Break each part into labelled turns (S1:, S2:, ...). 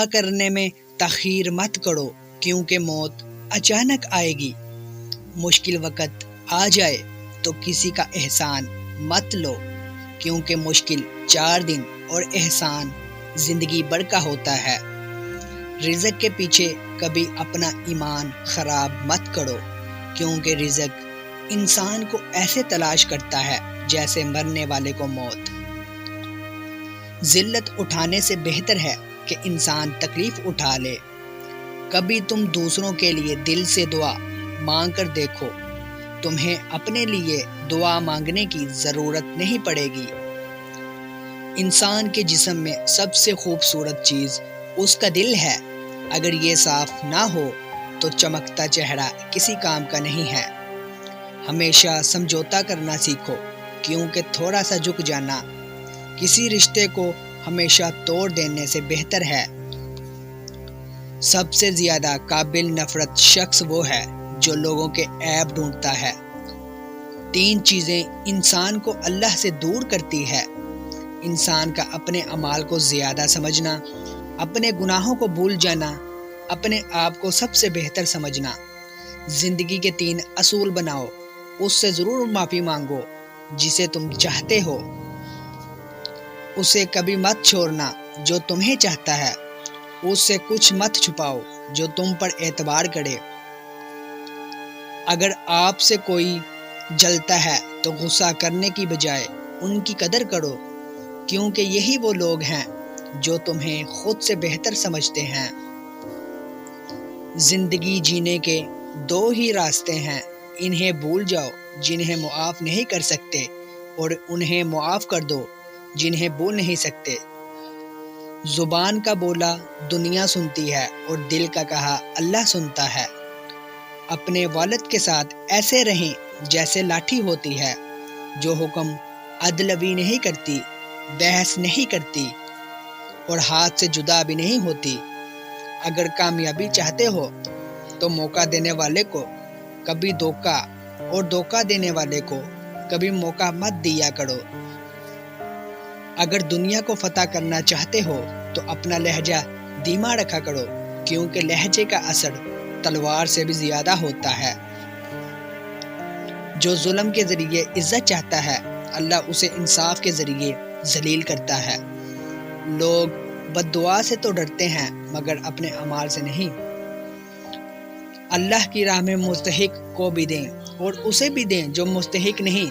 S1: دعا کرنے میں تاخیر مت کرو کیونکہ موت اچانک آئے گی۔ مشکل وقت آ جائے تو کسی کا احسان مت لو کیونکہ مشکل 4 دن اور احسان زندگی بھر کا ہوتا ہے۔ رزق کے پیچھے کبھی اپنا ایمان خراب مت کرو کیونکہ رزق انسان کو ایسے تلاش کرتا ہے جیسے مرنے والے کو موت۔ ذلت اٹھانے سے بہتر ہے کہ انسان تکلیف اٹھا لے۔ کبھی تم دوسروں کے لیے دل سے دعا مانگ کر دیکھو، تمہیں اپنے لیے دعا مانگنے کی ضرورت نہیں پڑے گی۔ انسان کے جسم میں سب سے خوبصورت چیز اس کا دل ہے۔ اگر یہ صاف نہ ہو تو چمکتا چہرہ کسی کام کا نہیں ہے۔ ہمیشہ سمجھوتا کرنا سیکھو کیونکہ تھوڑا سا جھک جانا کسی رشتے کو ہمیشہ توڑ دینے سے بہتر ہے۔ سب سے زیادہ قابل نفرت شخص وہ ہے جو لوگوں کے عیب ڈھونڈتا ہے۔ 3 چیزیں انسان کو اللہ سے دور کرتی ہے: انسان کا اپنے اعمال کو زیادہ سمجھنا، اپنے گناہوں کو بھول جانا، اپنے آپ کو سب سے بہتر سمجھنا۔ زندگی کے 3 اصول بناؤ، اس سے ضرور معافی مانگو جسے تم چاہتے ہو، اسے کبھی مت چھوڑنا جو تمہیں چاہتا ہے، اس سے کچھ مت چھپاؤ جو تم پر اعتبار کرے۔ اگر آپ سے کوئی جلتا ہے تو غصہ کرنے کی بجائے ان کی قدر کرو کیونکہ یہی وہ لوگ ہیں جو تمہیں خود سے بہتر سمجھتے ہیں۔ زندگی جینے کے 2 ہی راستے ہیں، انہیں بھول جاؤ جنہیں معاف نہیں کر سکتے اور انہیں معاف کر دو جنہیں بھول نہیں سکتے۔ زبان کا بولا دنیا سنتی ہے اور دل کا کہا اللہ سنتا ہے۔ اپنے والد کے ساتھ ایسے رہیں جیسے لاٹھی ہوتی ہے جو حکم عدلوی نہیں کرتی، بحث نہیں کرتی اور ہاتھ سے جدا بھی نہیں ہوتی۔ اگر کامیابی چاہتے ہو تو موقع دینے والے کو کبھی دھوکہ اور دھوکہ دینے والے کو کبھی موقع مت دیا کرو۔ اگر دنیا کو فتح کرنا چاہتے ہو تو اپنا لہجہ دھیما رکھا کرو کیونکہ لہجے کا اثر تلوار سے بھی زیادہ ہوتا ہے۔ جو ظلم کے ذریعے عزت چاہتا ہے اللہ اسے انصاف کے ذریعے ذلیل کرتا ہے۔ لوگ بد دعا سے تو ڈرتے ہیں مگر اپنے اعمال سے نہیں۔ اللہ کی راہ میں مستحق کو بھی دیں اور اسے بھی دیں جو مستحق نہیں۔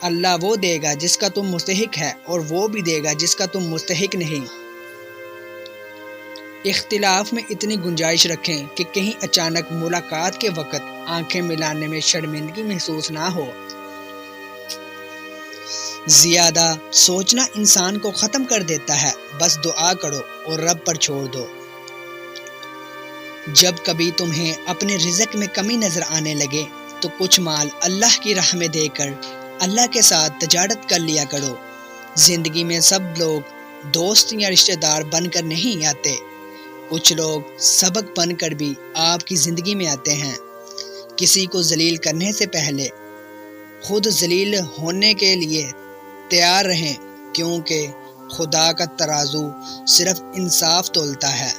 S1: اللہ وہ دے گا جس کا تم مستحق ہے اور وہ بھی دے گا جس کا تم مستحق نہیں۔ اختلاف میں اتنی گنجائش رکھیں کہ کہیں اچانک ملاقات کے وقت آنکھیں ملانے میں شرمندگی محسوس نہ ہو۔ زیادہ سوچنا انسان کو ختم کر دیتا ہے، بس دعا کرو اور رب پر چھوڑ دو۔ جب کبھی تمہیں اپنے رزق میں کمی نظر آنے لگے تو کچھ مال اللہ کی راہ میں دے کر اللہ کے ساتھ تجارت کر لیا کرو۔ زندگی میں سب لوگ دوست یا رشتہ دار بن کر نہیں آتے، کچھ لوگ سبق بن کر بھی آپ کی زندگی میں آتے ہیں۔ کسی کو ذلیل کرنے سے پہلے خود ذلیل ہونے کے لیے تیار رہیں کیونکہ خدا کا ترازو صرف انصاف تولتا ہے۔